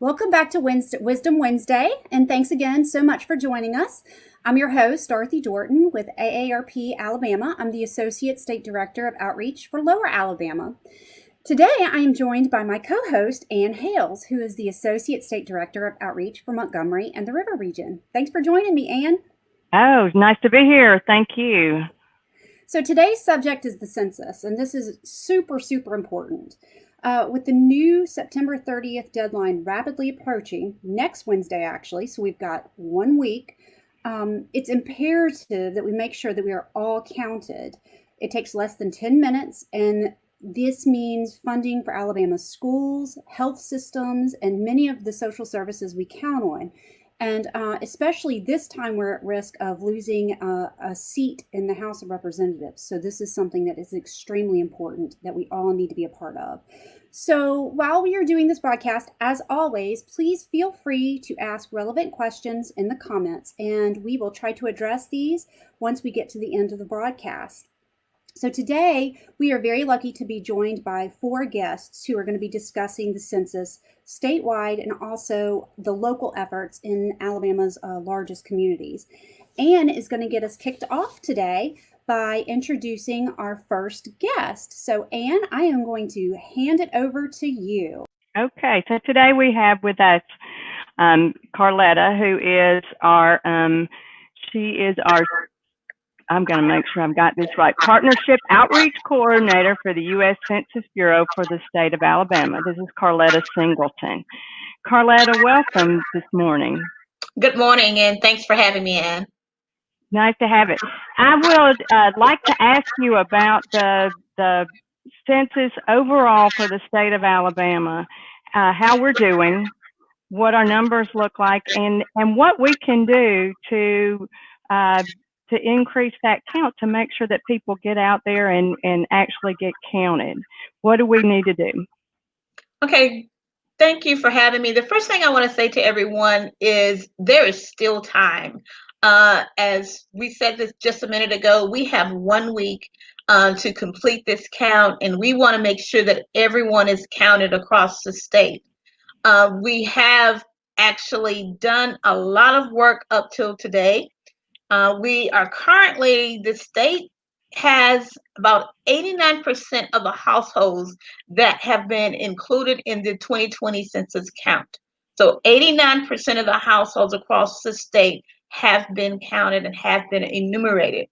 Welcome back to Wisdom Wednesday, and thanks again so much for joining us. I'm your host, Dorothy Dorton with AARP Alabama. I'm the Associate State Director of Outreach for Lower Alabama. Today, I am joined by my co-host, Ann Hales, who is the Associate State Director of Outreach for Montgomery and the River Region. Thanks for joining me, Ann. Oh, nice to be here. Thank you. So today's subject is the census, and this is super important. With the new September 30th deadline rapidly approaching, next Wednesday actually, so we've got 1 week, it's imperative that we make sure that we are all counted. It takes less than 10 minutes, and this means funding for Alabama's schools, health systems, and many of the social services we count on. And especially this time, we're at risk of losing a seat in the House of Representatives. So this is something that is extremely important that we all need to be a part of. So while we are doing this broadcast, as always, please feel free to ask relevant questions in the comments, and we will try to address these once we get to the end of the broadcast. So today, we are very lucky to be joined by 4 guests who are going to be discussing the census statewide and also the local efforts in Alabama's largest communities. Ann is going to get us kicked off today by introducing our first guest. So Ann, I am going to hand it over to you. Okay, so today we have with us Carletta, who is I'm going to make sure I've got this right, Partnership Outreach Coordinator for the U.S. Census Bureau for the state of Alabama. This is Carletta Singleton. Carletta, welcome this morning. Good morning, and thanks for having me, Ann. Nice to have it. I would like to ask you about the census overall for the state of Alabama, how we're doing, what our numbers look like, and what we can do to increase that count to make sure that people get out there and actually get counted. What do we need to do? Okay, thank you for having me. The first thing I want to say to everyone is there is still time. As we said this just a minute ago, we have 1 week to complete this count, and we want to make sure that everyone is counted across the state. We have actually done a lot of work up till today. We are currently, the state has about 89% of the households that have been included in the 2020 census count. So 89% of the households across the state have been counted and have been enumerated.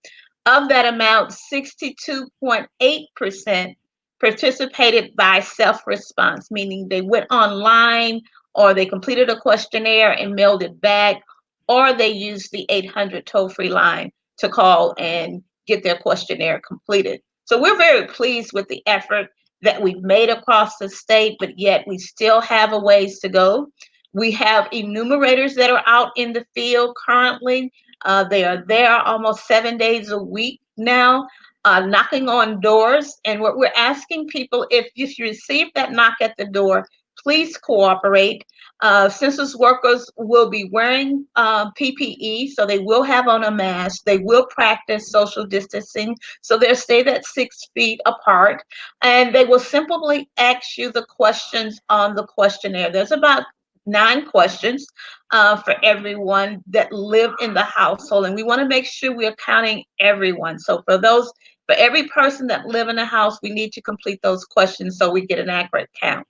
Of that amount, 62.8% participated by self-response, meaning they went online or they completed a questionnaire and mailed it back, or they use the 800 toll-free line to call and get their questionnaire completed. So we're very pleased with the effort that we've made across the state, but yet we still have a ways to go. We have enumerators that are out in the field currently. They are there almost 7 days a week now, knocking on doors. And what we're asking people, if you receive that knock at the door, please cooperate. Census workers will be wearing PPE, so they will have on a mask. They will practice social distancing, so they'll stay that 6 feet apart. And they will simply ask you the questions on the questionnaire. There's about 9 questions for everyone that live in the household, and we want to make sure we are counting everyone. So for every person that live in the house, we need to complete those questions so we get an accurate count.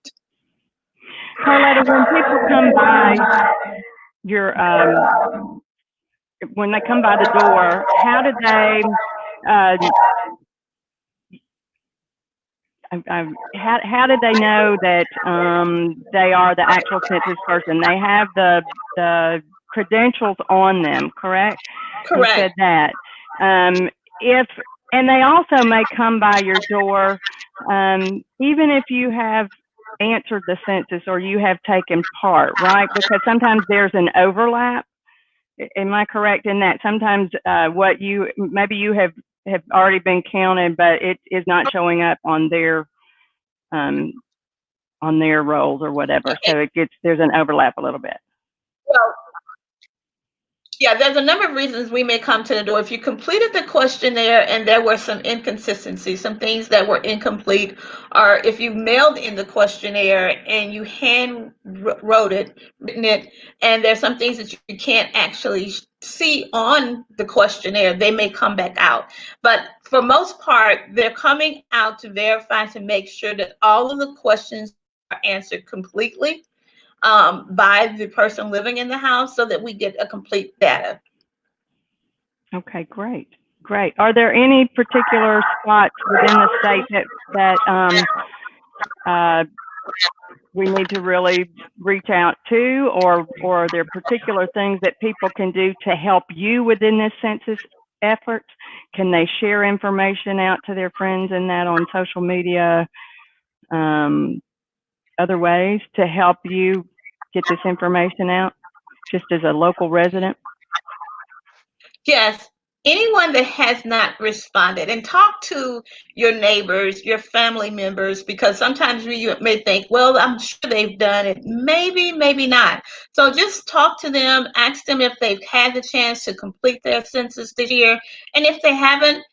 Carletta, when people come by when they come by the door, how do they how do they know that they are the actual census person? They have the credentials on them, correct? Correct. You said that. And they also may come by your door, even if you have answered the census or you have taken part, right? Because sometimes there's an overlap. Am I correct in that? Sometimes maybe you have already been counted, but it is not showing up on their rolls or whatever. So there's an overlap a little bit. Well, Yeah, there's a number of reasons we may come to the door. If you completed the questionnaire and there were some inconsistencies, some things that were incomplete, or if you mailed in the questionnaire and you hand wrote it, written it, and there's some things that you can't actually see on the questionnaire, they may come back out. But for most part, they're coming out to verify, to make sure that all of the questions are answered completely by the person living in the house, so that we get a complete data. Okay, great. Great. Are there any particular spots within the state that we need to really reach out to, or are there particular things that people can do to help you within this census effort? Can they share information out to their friends and that on social media, other ways to help you get this information out, just as a local resident? Yes, anyone that has not responded, and talk to your neighbors, your family members, because sometimes you may think, well, I'm sure they've done it. Maybe, maybe not. So just talk to them, ask them if they've had the chance to complete their census this year. And if they haven't,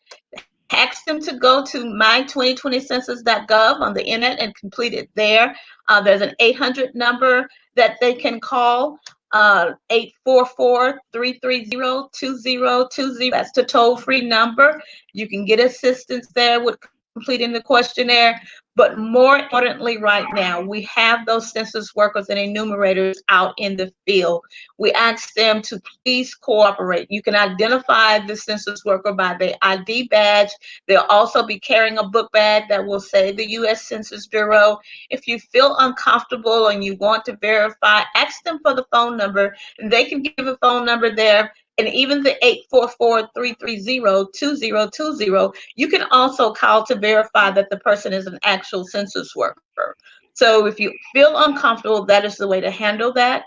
ask them to go to my2020census.gov on the internet and complete it there. There's an 800 number that they can call, 844-330-2020. That's the toll-free number. You can get assistance there with completing the questionnaire. But more importantly, right now, we have those census workers and enumerators out in the field. We ask them to please cooperate. You can identify the census worker by their ID badge. They'll also be carrying a book bag that will say the U.S. Census Bureau. If you feel uncomfortable and you want to verify, ask them for the phone number. They can give a phone number there. And even the 844-330-2020, you can also call to verify that the person is an actual census worker. So if you feel uncomfortable, that is the way to handle that.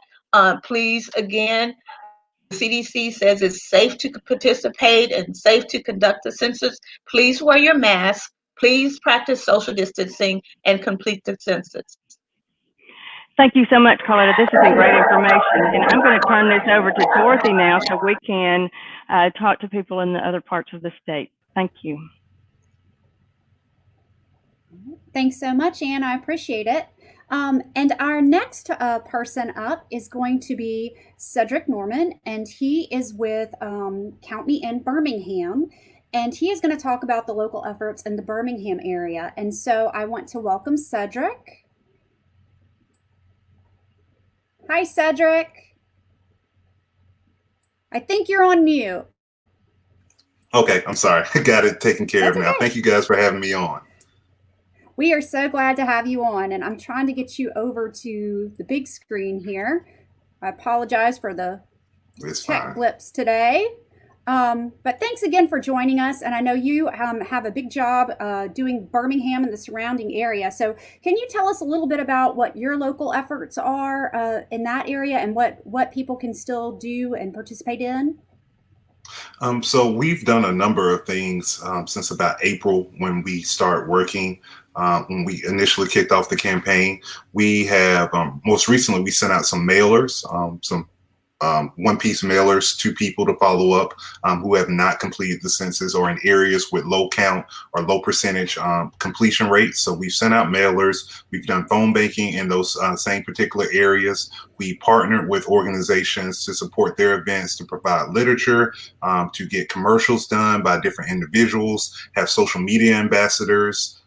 Please, again, the CDC says it's safe to participate and safe to conduct the census. Please wear your mask. Please practice social distancing and complete the census. Thank you so much, Carletta. This has been great information. And I'm going to turn this over to Dorothy now so we can talk to people in the other parts of the state. Thank you. Thanks so much, Ann. I appreciate it. And our next person up is going to be Cedric Norman, and he is with Count Me in Birmingham. And he is going to talk about the local efforts in the Birmingham area. And so I want to welcome Cedric. Hi, Cedric. I think you're on mute. Okay, I'm sorry. I got it taken care That's of now. okay. Thank you guys for having me on. We are so glad to have you on, and I'm trying to get you over to the big screen here. I apologize for the tech blips today. But thanks again for joining us. And I know you have a big job doing Birmingham and the surrounding area. So can you tell us a little bit about what your local efforts are in that area and what people can still do and participate in? So we've done a number of things since about April when we start working. When we initially kicked off the campaign, we have most recently we sent out some mailers, some one-piece mailers to people to follow up who have not completed the census or in areas with low count or low percentage completion rates. So we've sent out mailers. We've done phone banking in those same particular areas. We partnered with organizations to support their events, to provide literature, to get commercials done by different individuals, have social media ambassadors.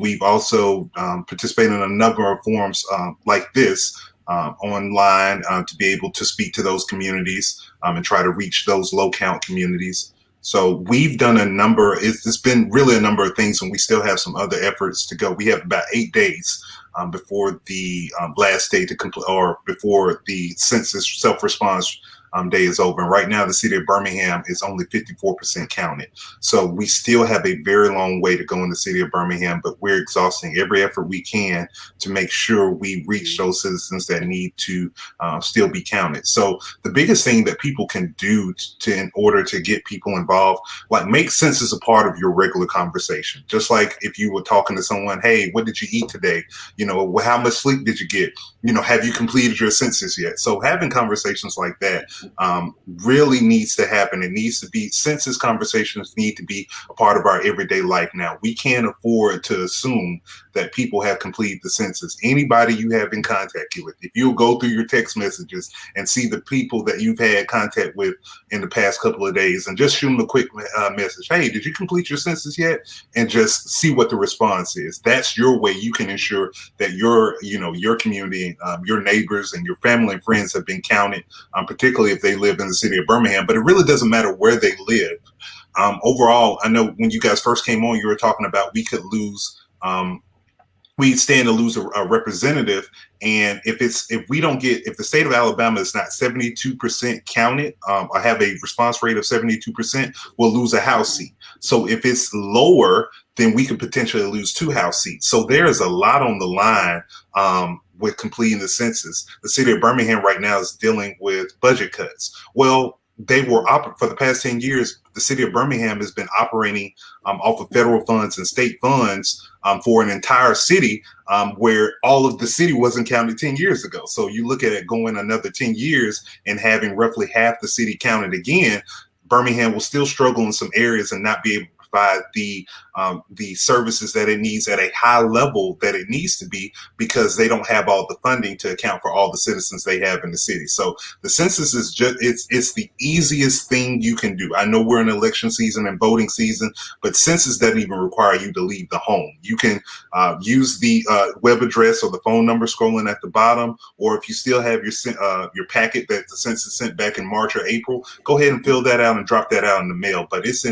We've also participated in a number of forums like this online to be able to speak to those communities and try to reach those low count communities. So we've done a number, it's been really a number of things, and we still have some other efforts to go. We have about 8 days before the last day to complete, or before the census self-response day is over. And right now, the city of Birmingham is only 54% counted. So we still have a very long way to go in the city of Birmingham, but we're exhausting every effort we can to make sure we reach those citizens that need to still be counted. So the biggest thing that people can do in order to get people involved, like make census a part of your regular conversation. Just like if you were talking to someone, hey, what did you eat today? You know, how much sleep did you get? have you completed your census yet? So having conversations like that really needs to happen. It needs to be, census conversations need to be a part of our everyday life now. We can't afford to assume that people have completed the census. Anybody you have in contact with, if you'll go through your text messages and see the people that you've had contact with in the past couple of days, and just shoot them a quick message. Hey, did you complete your census yet? And just see what the response is. That's your way you can ensure that your community, your neighbors and your family and friends have been counted, particularly if they live in the city of Birmingham. But it really doesn't matter where they live. Overall, I know when you guys first came on, you were talking about we could lose, we stand to lose a representative. And if the state of Alabama is not 72% counted, or have a response rate of 72%, we'll lose a House seat. So if it's lower, then we could potentially lose 2 House seats. So there is a lot on the line with completing the census. The city of Birmingham right now is dealing with budget cuts. Well, they were for the past 10 years, the city of Birmingham has been operating off of federal funds and state funds for an entire city, where all of the city wasn't counted 10 years ago. So you look at it going another 10 years and having roughly half the city counted again, Birmingham will still struggle in some areas and not be able to provide the services that it needs at a high level that it needs to be, because they don't have all the funding to account for all the citizens they have in the city. So the census is it's the easiest thing you can do. I know we're in election season and voting season, but census doesn't even require you to leave the home. You can use the web address or the phone number scrolling at the bottom, or if you still have your packet that the census sent back in March or April, go ahead and fill that out and drop that out in the mail. But it's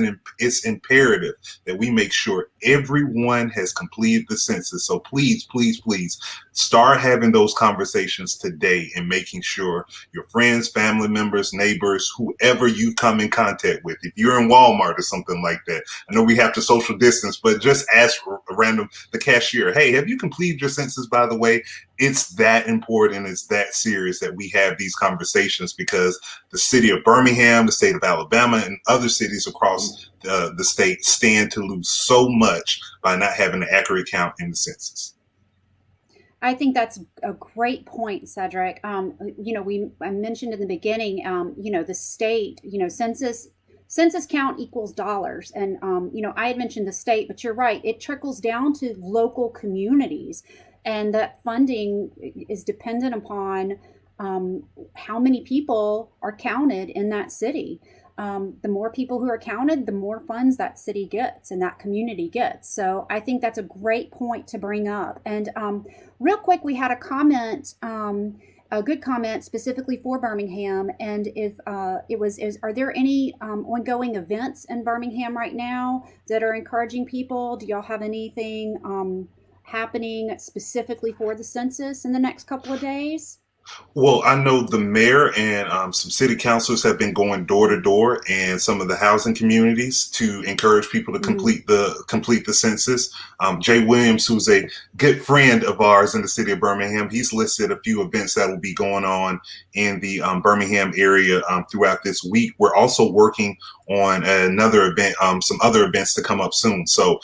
imperative that we make sure everyone has completed the census. So please, please, please start having those conversations today and making sure your friends, family members, neighbors, whoever you come in contact with, if you're in Walmart or something like that, I know we have to social distance, but just ask the cashier, hey, have you completed your census, by the way? It's that important. It's that serious that we have these conversations, because the city of Birmingham, the state of Alabama, and other cities across the state stand to lose so much by not having an accurate count in the census. I think that's a great point, Cedric. I mentioned in the beginning, the state, census count equals dollars. And, I had mentioned the state, but you're right. It trickles down to local communities, and that funding is dependent upon how many people are counted in that city. The more people who are counted, the more funds that city gets and that community gets. So I think that's a great point to bring up. And real quick, we had a comment, a good comment specifically for Birmingham. And if are there any ongoing events in Birmingham right now that are encouraging people? Do y'all have anything happening specifically for the census in the next couple of days? Well, I know the mayor and some city councilors have been going door to door in some of the housing communities to encourage people to complete the census. Jay Williams, who's a good friend of ours in the city of Birmingham, he's listed a few events that will be going on in the Birmingham area throughout this week. We're also working on another event, some other events to come up soon. So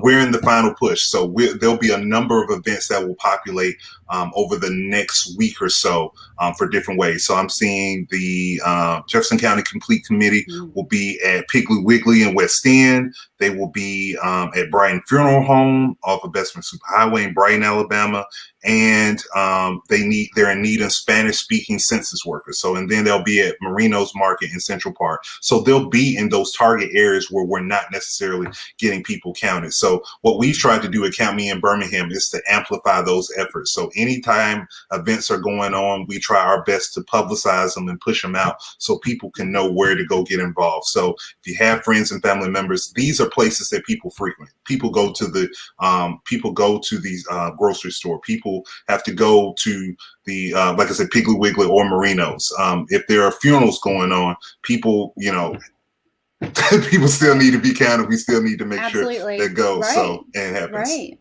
we're in the final push. So there'll be a number of events that will populate over the next week or so for different ways. So I'm seeing the Jefferson County Complete Committee will be at Piggly Wiggly in West End. They will be at Brighton Funeral Home off of Bessemer Superhighway in Brighton, Alabama. And they're in need of Spanish-speaking census workers. So, and then they'll be at Marino's Market in Central Park. So they'll be in those target areas where we're not necessarily getting people counted. So what we've tried to do at Count Me in Birmingham is to amplify those efforts. So anytime events are going on, we try our best to publicize them and push them out so people can know where to go get involved. So if you have friends and family members, these are places that people frequent. People go to the grocery store. People have to go to the like I said, Piggly Wiggly or Marino's. If there are funerals going on, people, people still need to be counted. We still need to make sure that goes. Right. So and it happens. Right.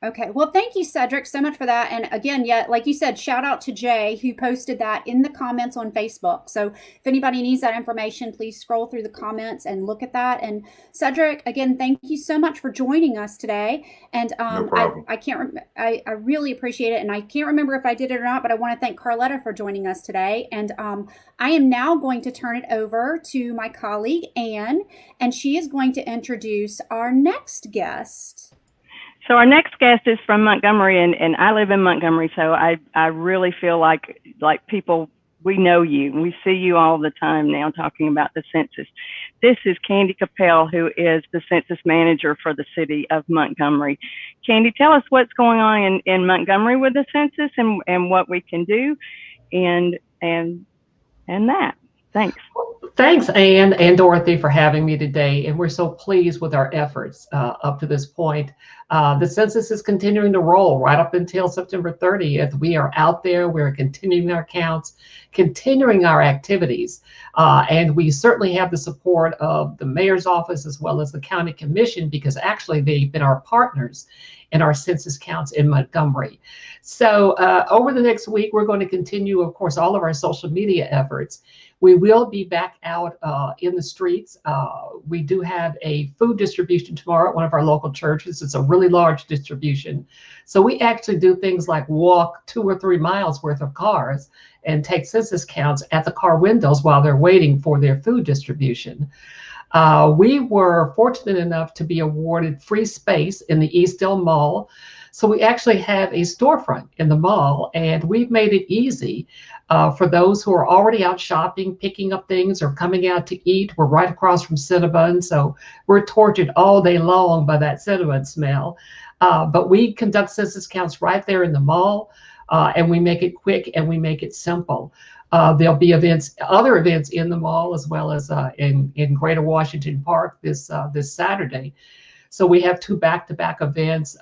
Okay. Well, thank you, Cedric, so much for that. And again, yeah, like you said, shout out to Jay who posted that in the comments on Facebook. So if anybody needs that information, please scroll through the comments and look at that. And Cedric, again, thank you so much for joining us today. And No problem. I can't, I really appreciate it. And I can't remember if I did it or not, but I want to thank Carletta for joining us today. And I am now going to turn it over to my colleague, Anne, and she is going to introduce our next guest. So our next guest is from Montgomery, and I live in Montgomery, so I really feel like people, we know you, and we see you all the time now talking about the census. This is Candy Capel, who is the census manager for the city of Montgomery. Candy, tell us what's going on in Montgomery with the census and what we can do and that. Thanks. Thanks, Anne and Dorothy, for having me today. And we're so pleased with our efforts up to this point. The census is continuing to roll right up until September 30th. We are out there. We're continuing our counts, continuing our activities. And we certainly have the support of the mayor's office as well as the county commission, because actually they've been our partners in our census counts in Montgomery. So over the next week, we're going to continue, of course, all of our social media efforts. We will be back out in the streets. We do have a food distribution tomorrow at one of our local churches. It's a really large distribution. So we actually do things like walk 2 or 3 miles worth of cars and take census counts at the car windows while they're waiting for their food distribution. We were fortunate enough to be awarded free space in the Eastdale Mall. So we actually have a storefront in the mall, and we've made it easy for those who are already out shopping, picking up things, or coming out to eat. We're right across from Cinnabon, so we're tortured all day long by that Cinnabon smell. But we conduct census counts right there in the mall, and we make it quick and we make it simple. There'll be other events in the mall, as well as in Greater Washington Park this Saturday. So we have 2 back-to-back events.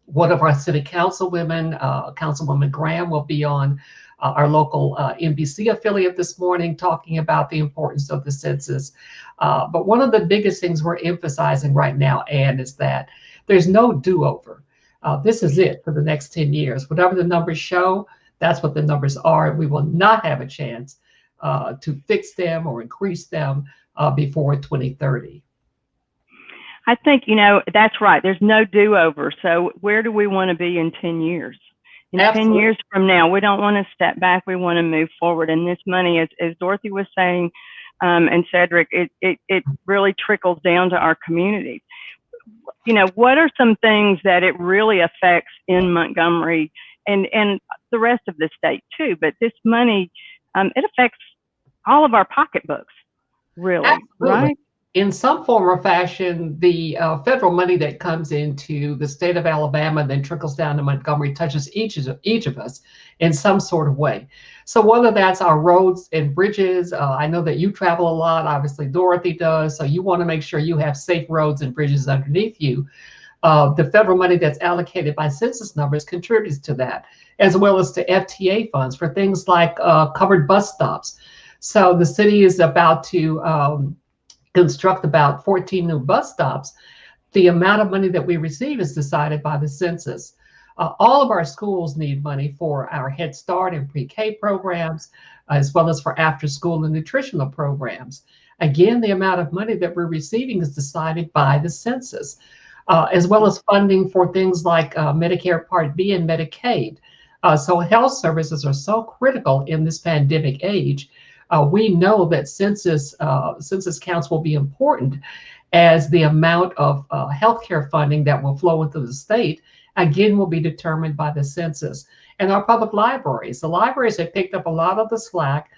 One of our city councilwomen, Councilwoman Graham, will be on our local NBC affiliate this morning talking about the importance of the census. But one of the biggest things we're emphasizing right now, Anne, is that there's no do-over. This is it for the next 10 years. Whatever the numbers show, that's what the numbers are. We will not have a chance to fix them or increase them before 2030. I think, that's right. There's no do-over. So where do we want to be in 10 years? In Absolutely. 10 years from now, we don't want to step back. We want to move forward. And this money, as Dorothy was saying, and Cedric, it really trickles down to our community. What are some things that it really affects in Montgomery and the rest of the state too? But this money, it affects all of our pocketbooks, really. Absolutely. Right? In some form or fashion, the federal money that comes into the state of Alabama and then trickles down to Montgomery touches each of us in some sort of way. So whether that's our roads and bridges, I know that you travel a lot, obviously Dorothy does, so you want to make sure you have safe roads and bridges underneath you. The federal money that's allocated by census numbers contributes to that, as well as to FTA funds for things like covered bus stops. So the city is about to construct about 14 new bus stops. The amount of money that we receive is decided by the census. All of our schools need money for our Head Start and pre-K programs, as well as for after-school and nutritional programs. Again, the amount of money that we're receiving is decided by the census, as well as funding for things like Medicare Part B and Medicaid. So health services are so critical in this pandemic age. We know that census counts will be important, as the amount of healthcare funding that will flow into the state, again, will be determined by the census. And our public libraries, the libraries have picked up a lot of the slack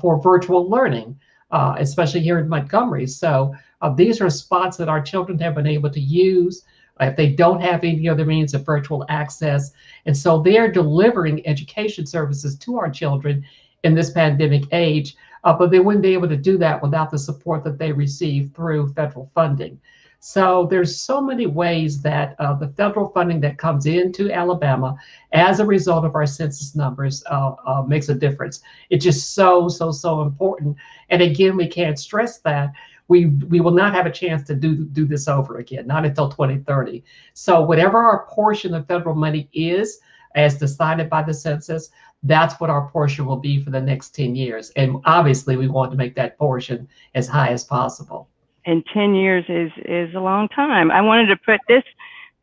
for virtual learning, especially here in Montgomery. So these are spots that our children have been able to use if they don't have any other means of virtual access. And so they're delivering education services to our children in this pandemic age, but they wouldn't be able to do that without the support that they receive through federal funding. So there's so many ways that the federal funding that comes into Alabama as a result of our census numbers makes a difference. It's just so important. And again, we can't stress that we will not have a chance to do this over again, not until 2030. So whatever our portion of federal money is, as decided by the census, that's what our portion will be for the next 10 years. And obviously we want to make that portion as high as possible. And 10 years is a long time. I wanted to put this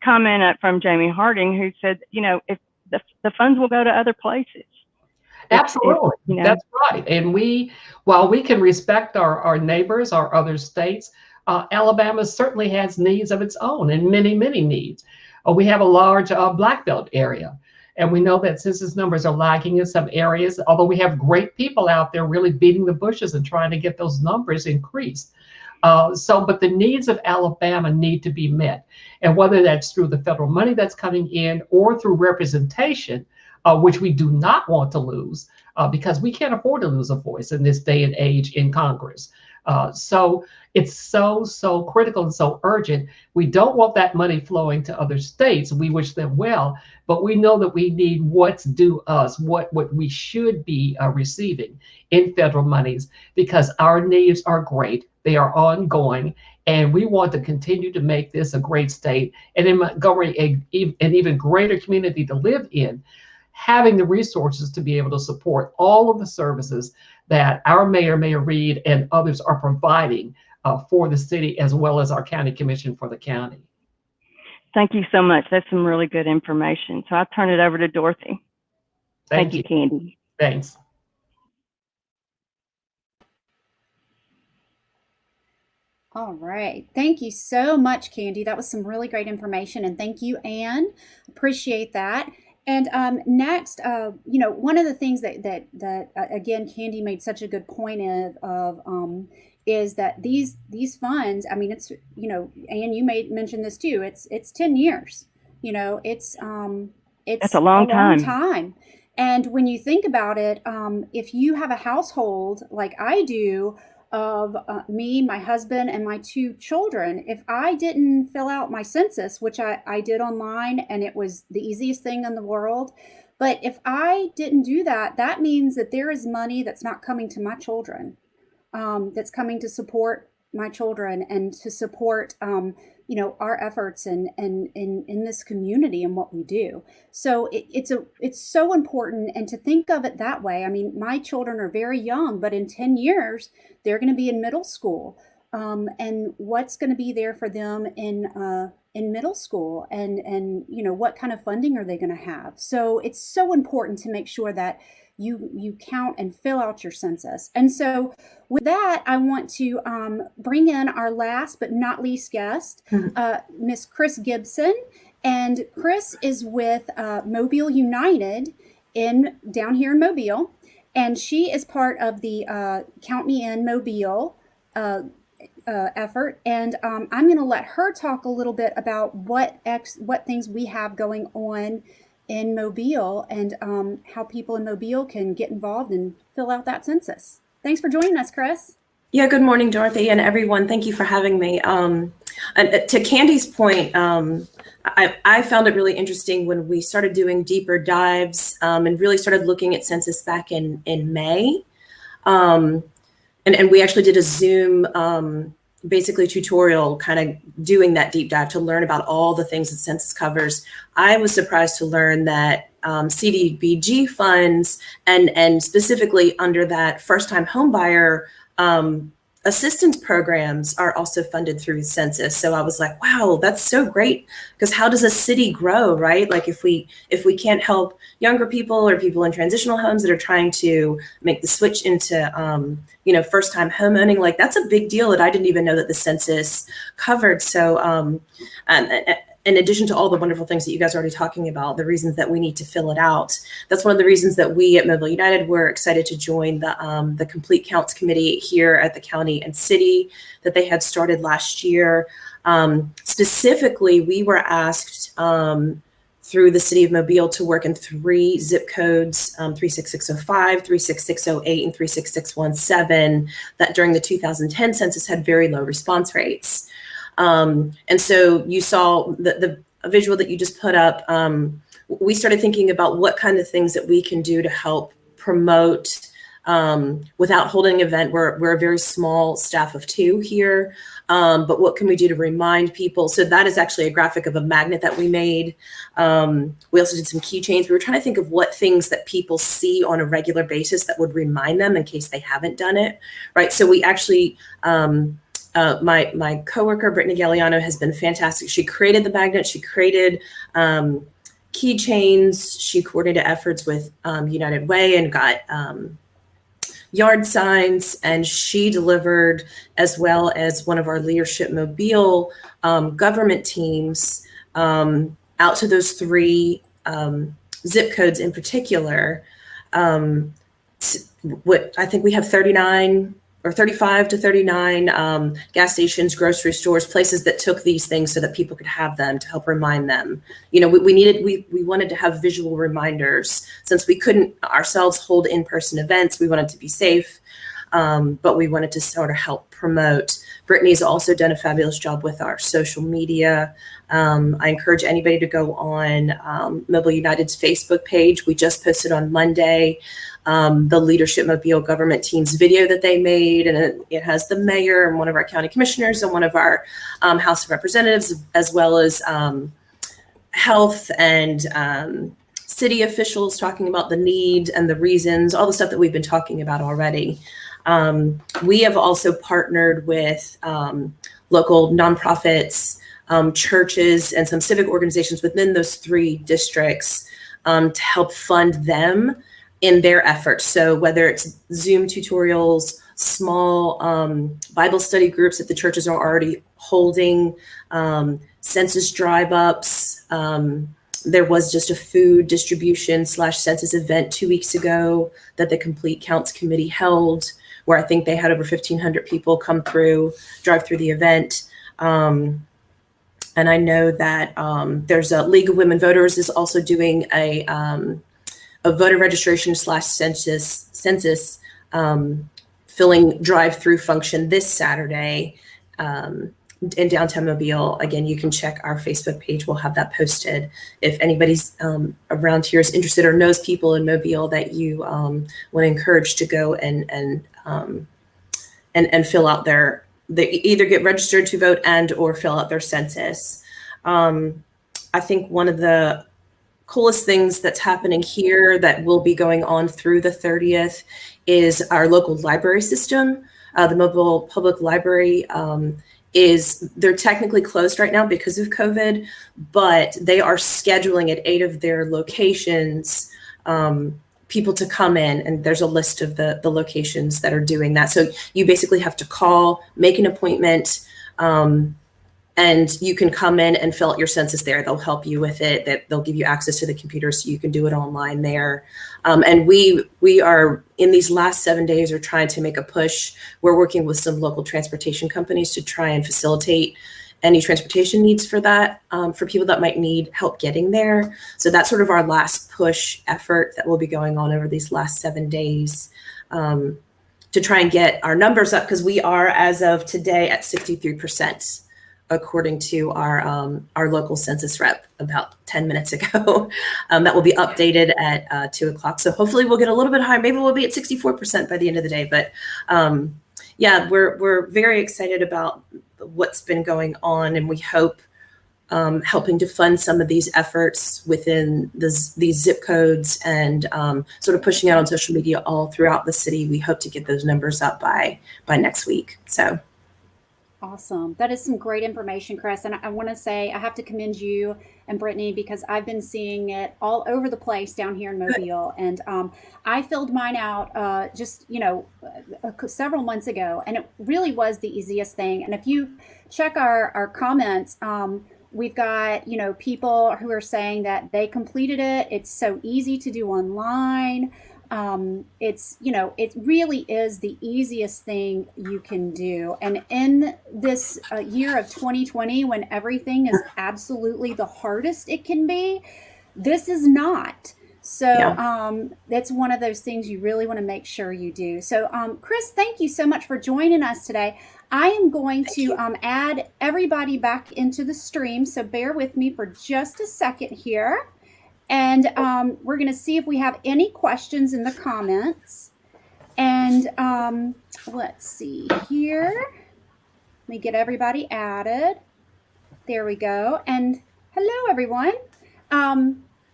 comment up from Jamie Harding, who said, you know, if the funds will go to other places. Absolutely, that's right. And while we can respect our neighbors, our other states, Alabama certainly has needs of its own, and many, many needs. We have a large Black Belt area, and we know that census numbers are lagging in some areas, although we have great people out there really beating the bushes and trying to get those numbers increased. But the needs of Alabama need to be met. And whether that's through the federal money that's coming in or through representation, which we do not want to lose, because we can't afford to lose a voice in this day and age in Congress. So it's so critical and so urgent. We don't want that money flowing to other states. We wish them well, but we know that we need what's due us, what we should be receiving in federal monies, because our needs are great. They are ongoing, and we want to continue to make this a great state, and in Montgomery, an even greater community to live in, having the resources to be able to support all of the services that our Mayor Reed, and others are providing for the city, as well as our county commission for the county. Thank you so much. That's some really good information. So I'll turn it over to Dorothy. Thank you, Candy. Thanks. All right. Thank you so much, Candy. That was some really great information. And thank you, Anne. Appreciate that. And next, one of the things that again, Candy made such a good point of is that these funds, I mean, it's, Anne, you mention this too. It's 10 years, it's that's a long time. And when you think about it, if you have a household like I do, of me, my husband, and my 2 children, if I didn't fill out my census, which I did online, and it was the easiest thing in the world, but if I didn't do that, that means that there is money that's not coming to my children, that's coming to support my children and to support our efforts in this community and what we do. So it's so important, and to think of it that way. I mean, my children are very young, but in 10 years they're going to be in middle school, and what's going to be there for them in middle school, and what kind of funding are they going to have? So it's so important to make sure that you count and fill out your census. And so with that, I want to bring in our last but not least guest, Miss Chris Gibson. And Chris is with Mobile United down here in Mobile. And she is part of the Count Me In Mobile effort. And I'm going to let her talk a little bit about what things we have going on in Mobile, and how people in Mobile can get involved and fill out that census. Thanks for joining us, Chris. Yeah, good morning, Dorothy, and everyone. Thank you for having me. And to Candy's point, I found it really interesting when we started doing deeper dives and really started looking at census back in May. And we actually did a Zoom basically tutorial kind of doing that deep dive to learn about all the things that census covers. I was surprised to learn that CDBG funds and specifically under that first-time homebuyer assistance programs are also funded through census. So I was like, wow, that's so great, because how does a city grow, right? Like if we can't help younger people or people in transitional homes that are trying to make the switch into first-time home owning, like that's a big deal that I didn't even know that the census covered. So in addition to all the wonderful things that you guys are already talking about, the reasons that we need to fill it out, that's one of the reasons that we at Mobile United were excited to join the Complete Counts Committee here at the county and city that they had started last year. Specifically, we were asked through the city of Mobile to work in 3 zip codes, 36605, 36608, and 36617, that during the 2010 census had very low response rates. And so you saw the visual that you just put up. We started thinking about what kind of things that we can do to help promote without holding an event. We're a very small staff of 2 here. But what can we do to remind people? So that is actually a graphic of a magnet that we made. We also did some keychains. We were trying to think of what things that people see on a regular basis that would remind them in case they haven't done it, right? So we actually, my coworker, Brittany Galliano, has been fantastic. She created the magnet. She created keychains. She coordinated efforts with United Way and got yard signs, and she delivered, as well as one of our Leadership Mobile government teams, out to those 3 zip codes in particular. What I think we have 39 or 35 to 39 gas stations, grocery stores, places that took these things so that people could have them to help remind them. You know, we wanted to have visual reminders. Since we couldn't ourselves hold in-person events, we wanted to be safe, but we wanted to sort of help promote. Brittany's also done a fabulous job with our social media. I encourage anybody to go on Mobile United's Facebook page. We just posted on Monday the Leadership Mobile government team's video that they made, and it has the mayor and one of our county commissioners and one of our House of Representatives, as well as health and city officials talking about the need and the reasons, all the stuff that we've been talking about already. We have also partnered with local nonprofits, churches, and some civic organizations within those 3 districts to help fund them in their efforts. So whether it's Zoom tutorials, small Bible study groups that the churches are already holding, census drive-ups. There was just a food distribution / census event 2 weeks ago that the Complete Counts Committee held, where I think they had over 1,500 people come through, drive through the event. And I know that there's a League of Women Voters is also doing a voter registration / census filling drive-through function this Saturday in downtown Mobile. Again, you can check our Facebook page. We'll have that posted. If anybody's around here is interested or knows people in Mobile that you want to encourage to go and fill out they either get registered to vote and or fill out their census. I think one of the coolest things that's happening here that will be going on through the 30th is our local library system. The Mobile Public Library they're technically closed right now because of COVID, but they are scheduling at 8 of their locations people to come in, and there's a list of the locations that are doing that. So you basically have to call, make an appointment, and you can come in and fill out your census there. They'll help you with it. They'll give you access to the computer so you can do it online there. And we are, in these last 7 days, are trying to make a push. We're working with some local transportation companies to try and facilitate any transportation needs for that, for people that might need help getting there. So that's sort of our last push effort that will be going on over these last 7 days to try and get our numbers up, because we are, as of today, at 63%. According to our local census rep about 10 minutes ago. That will be updated at 2 o'clock. So hopefully we'll get a little bit higher. Maybe we'll be at 64% by the end of the day. But yeah, we're very excited about what's been going on, and we hope helping to fund some of these efforts within these zip codes and sort of pushing out on social media all throughout the city. We hope to get those numbers up by next week. So. Awesome. That is some great information, Chris. And I want to say I have to commend you and Brittany, because I've been seeing it all over the place down here in Mobile. And I filled mine out just, several months ago, and it really was the easiest thing. And if you check our comments, we've got, people who are saying that they completed it. It's so easy to do online. It really is the easiest thing you can do. And in this year of 2020, when everything is absolutely the hardest it can be, this is not. So that's one of those things you really want to make sure you do. So Chris, thank you so much for joining us today. I am going to add everybody back into the stream. So bear with me for just a second here. And we're going to see if we have any questions in the comments. And let's see here. Let me get everybody added. There we go. And hello, everyone.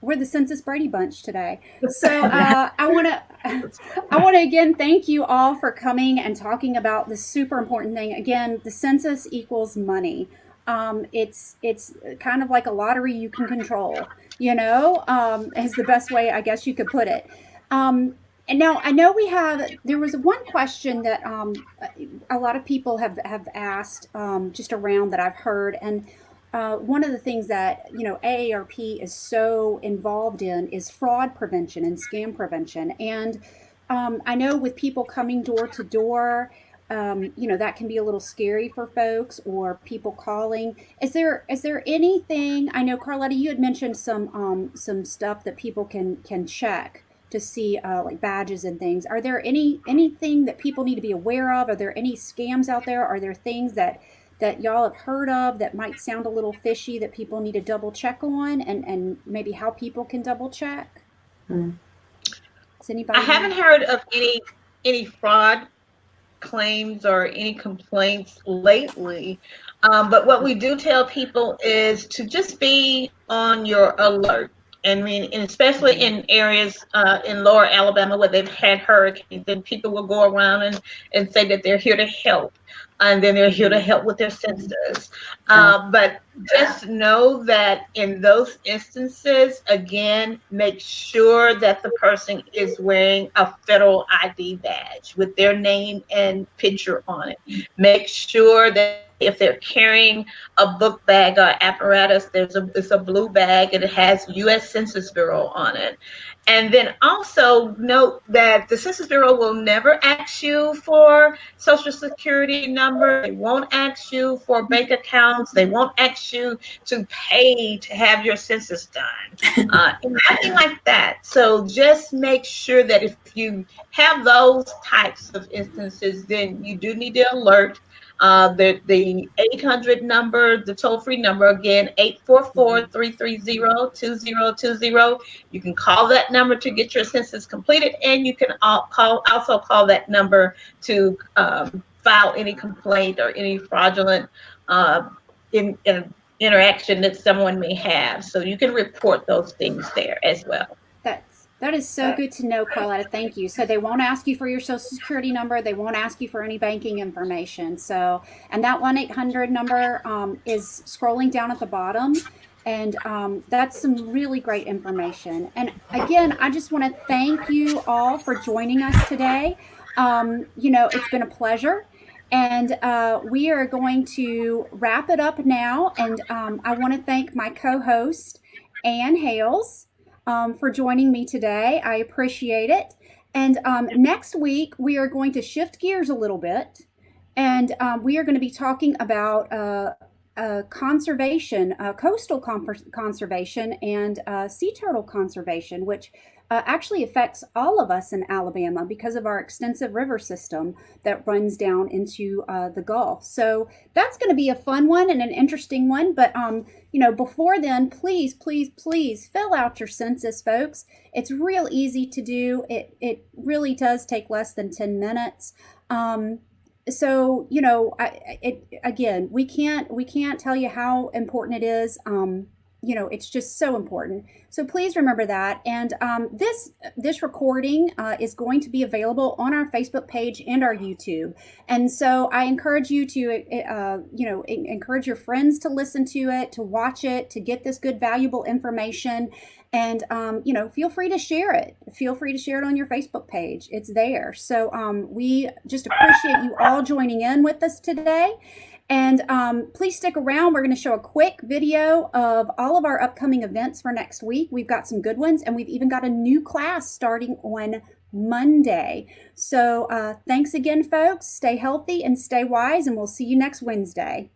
We're the Census Brady Bunch today. So I want to again thank you all for coming and talking about this super important thing. Again, the census equals money. It's kind of like a lottery you can control, is the best way I guess you could put it. And now I know there was one question that a lot of people have asked just around that I've heard. And one of the things that, AARP is so involved in is fraud prevention and scam prevention. And I know with people coming door to door, that can be a little scary for folks, or people calling. Is there anything? I know, Carletta, you had mentioned some stuff that people can check to see like badges and things. Are there anything that people need to be aware of? Are there any scams out there? Are there things that y'all have heard of that might sound a little fishy that people need to double check on, and maybe how people can double check? Does anybody? I haven't heard of any fraud claims or any complaints lately. But what we do tell people is to just be on your alert. And especially in areas in lower Alabama where they've had hurricanes, and people will go around and say that they're here to help. And then they're here to help with their census. But just know that in those instances, again, make sure that the person is wearing a federal ID badge with their name and picture on it. Make sure that if they're carrying a book bag or apparatus, it's a blue bag and it has U.S. Census Bureau on it. And then also note that the Census Bureau will never ask you for Social Security number. They won't ask you for bank accounts. They won't ask you to pay to have your census done. Nothing like that. So just make sure that if you have those types of instances, then you do need to alert. The 800 number, the toll-free number, again, 844-330-2020. You can call that number to get your census completed, and you can also call that number to file any complaint or any fraudulent interaction that someone may have. So you can report those things there as well. That is so good to know, Carletta. Thank you. So they won't ask you for your Social Security number. They won't ask you for any banking information. So, and that 1-800 number is scrolling down at the bottom. And that's some really great information. And again, I just want to thank you all for joining us today. It's been a pleasure. And we are going to wrap it up now. And I want to thank my co-host, Ann Hales, for joining me today. I appreciate it. And next week, we are going to shift gears a little bit. And we are going to be talking about conservation, coastal conservation, and sea turtle conservation, which actually affects all of us in Alabama because of our extensive river system that runs down into the Gulf. So that's going to be a fun one and an interesting one. But, before then, please, please, please fill out your census, folks. It's real easy to do. It really does take less than 10 minutes. So, again, we can't tell you how important it is. It's just so important. So please remember that. And this recording is going to be available on our Facebook page and our YouTube. And so I encourage you to, encourage your friends to listen to it, to watch it, to get this good, valuable information. And, feel free to share it. Feel free to share it on your Facebook page. It's there. So we just appreciate you all joining in with us today. And please stick around. We're going to show a quick video of all of our upcoming events for next week. We've got some good ones, and we've even got a new class starting on Monday. So thanks again, folks. Stay healthy and stay wise, and we'll see you next Wednesday.